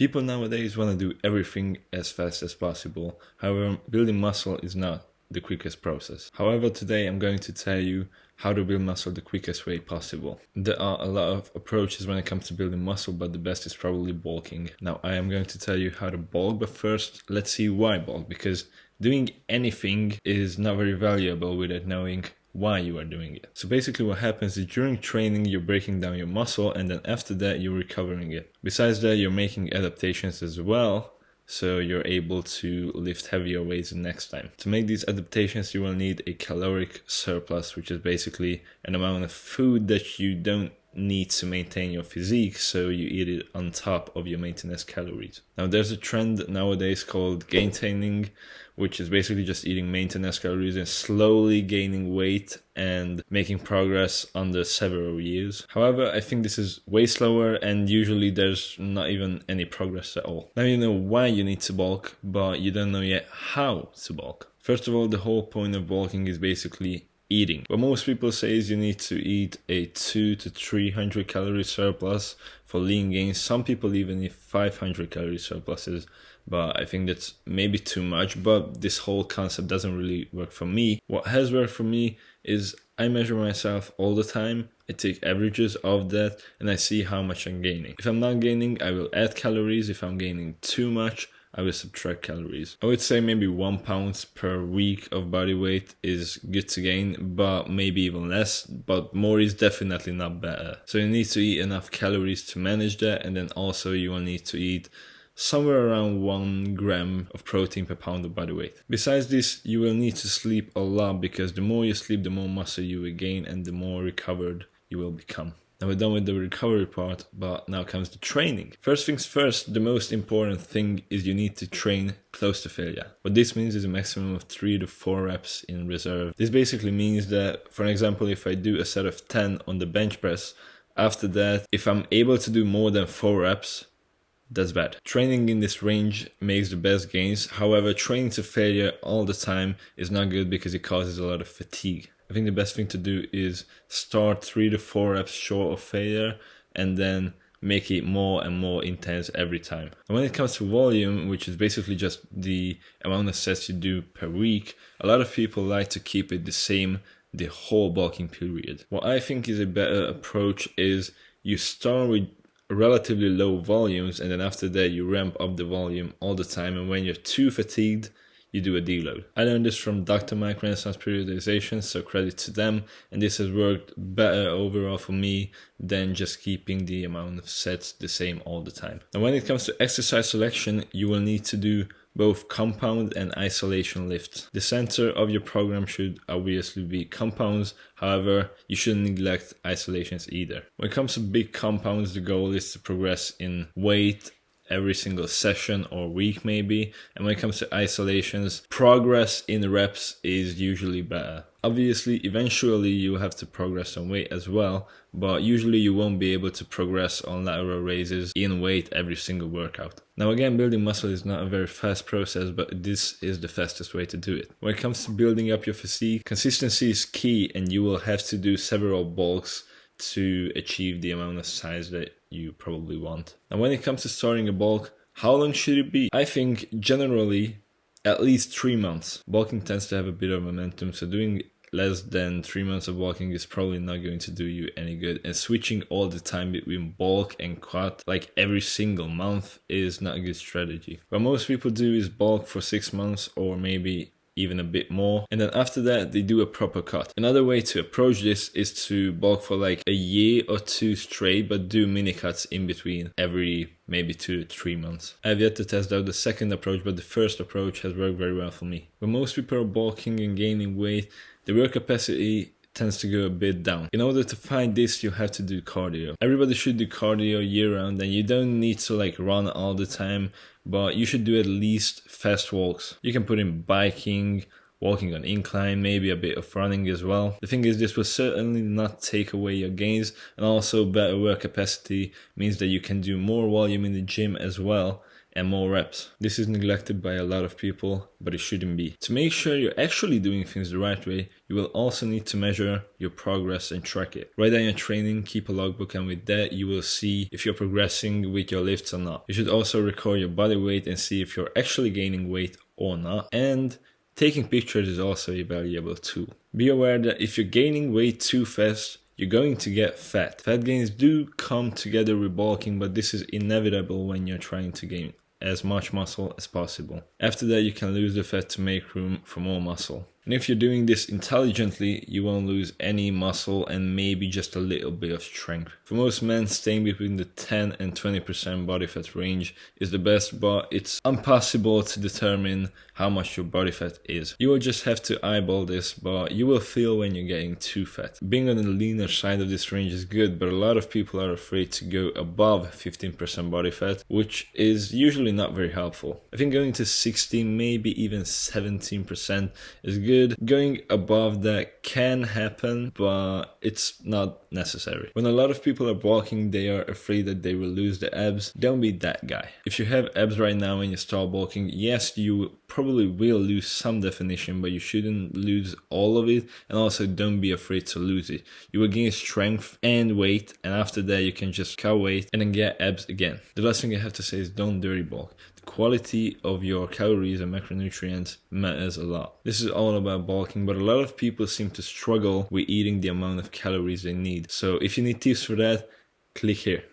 People nowadays want to do everything as fast as possible. However, building muscle is not the quickest process. However, today I'm going to tell you how to build muscle the quickest way possible. There are a lot of approaches when it comes to building muscle, but the best is probably bulking. Now, I am going to tell you how to bulk, but first, let's see why bulk, because doing anything is not very valuable without knowing why you are doing it. So basically what happens is during training you're breaking down your muscle, and then after that you're recovering it. Besides that, you're making adaptations as well, so you're able to lift heavier weights the next time. To make these adaptations you will need a caloric surplus, which is basically an amount of food that you don't need to maintain your physique, so you eat it on top of your maintenance calories. Now there's a trend nowadays called gaintaining, which is basically just eating maintenance calories and slowly gaining weight and making progress under several years. However, I think this is way slower and usually there's not even any progress at all. Now you know why you need to bulk, but you don't know yet how to bulk. First of all, the whole point of bulking is basically eating. What most people say is you need to eat a 200 to 300 calorie surplus for lean gains. Some people even eat 500 calorie surpluses, but I think that's maybe too much. But this whole concept doesn't really work for me. What has worked for me is I measure myself all the time. I take averages of that and I see how much I'm gaining. If I'm not gaining, I will add calories. If I'm gaining too much, I will subtract calories. I would say maybe 1 pound per week of body weight is good to gain, but maybe even less, but more is definitely not better. So you need to eat enough calories to manage that, and then also you will need to eat somewhere around 1 gram of protein per pound of body weight. Besides this, you will need to sleep a lot, because the more you sleep, the more muscle you will gain and the more recovered you will become. Now we're done with the recovery part, but now comes the training. First things first, the most important thing is you need to train close to failure. What this means is a maximum of 3 to 4 reps in reserve. This basically means that, for example, if I do a set of 10 on the bench press, after that, if I'm able to do more than 4 reps, that's bad. Training in this range makes the best gains. However, training to failure all the time is not good because it causes a lot of fatigue. I think the best thing to do is start 3 to 4 reps short of failure and then make it more and more intense every time. And when it comes to volume, which is basically just the amount of sets you do per week, a lot of people like to keep it the same the whole bulking period. What I think is a better approach is you start with relatively low volumes and then after that you ramp up the volume all the time, and when you're too fatigued, you do a deload. I learned this from Dr. Mike Renaissance Periodization, so credit to them, and this has worked better overall for me than just keeping the amount of sets the same all the time. And when it comes to exercise selection, you will need to do both compound and isolation lifts. The center of your program should obviously be compounds, however, you shouldn't neglect isolations either. When it comes to big compounds, the goal is to progress in weight every single session or week maybe, and when it comes to isolations, progress in reps is usually better. Obviously, eventually you will have to progress on weight as well, but usually you won't be able to progress on lateral raises in weight every single workout. Now again, building muscle is not a very fast process, but this is the fastest way to do it. When it comes to building up your physique, consistency is key, and you will have to do several bulks to achieve the amount of size that you probably want. And when it comes to starting a bulk, how long should it be? I think generally at least 3 months. Bulking tends to have a bit of momentum, so doing less than 3 months of bulking is probably not going to do you any good, and switching all the time between bulk and cut like every single month is not a good strategy. What most people do is bulk for 6 months or maybe even a bit more, and then after that they do a proper cut. Another way to approach this is to bulk for like a year or 2 straight, but do mini cuts in between every maybe 2 to 3 months. I have yet to test out the second approach, but the first approach has worked very well for me. When most people are bulking and gaining weight, the work capacity tends to go a bit down. In order to find this, you have to do cardio. Everybody should do cardio year round, and you don't need to like run all the time, but you should do at least fast walks. You can put in biking walking on incline, maybe a bit of running as well. The thing is, this will certainly not take away your gains, and also better work capacity means that you can do more volume in the gym as well and more reps. This is neglected by a lot of people, but it shouldn't be. To make sure you're actually doing things the right way, you will also need to measure your progress and track it. Write down your training, keep a logbook, and with that you will see if you're progressing with your lifts or not. You should also record your body weight and see if you're actually gaining weight or not. And taking pictures is also a valuable tool. Be aware that if you're gaining weight too fast, you're going to get fat. Fat gains do come together with bulking, but this is inevitable when you're trying to gain as much muscle as possible. After that, you can lose the fat to make room for more muscle. And if you're doing this intelligently, you won't lose any muscle and maybe just a little bit of strength. For most men, staying between the 10 and 20% body fat range is the best, but it's impossible to determine how much your body fat is. You will just have to eyeball this, but you will feel when you're getting too fat. Being on the leaner side of this range is good, but a lot of people are afraid to go above 15% body fat, which is usually not very helpful. I think going to 16, maybe even 17% is good. Going above that can happen, but it's not necessary. When a lot of people are bulking, they are afraid that they will lose the abs. Don't be that guy. If you have abs right now and you start bulking, yes, you probably will lose some definition, but you shouldn't lose all of it, and also don't be afraid to lose it. You will gain strength and weight, and after that you can just cut weight and then get abs again. The last thing I have to say is don't dirty bulk. The quality of your calories and macronutrients matters a lot. This is all about bulking, but a lot of people seem to struggle with eating the amount of calories they need. So if you need tips for that, click here.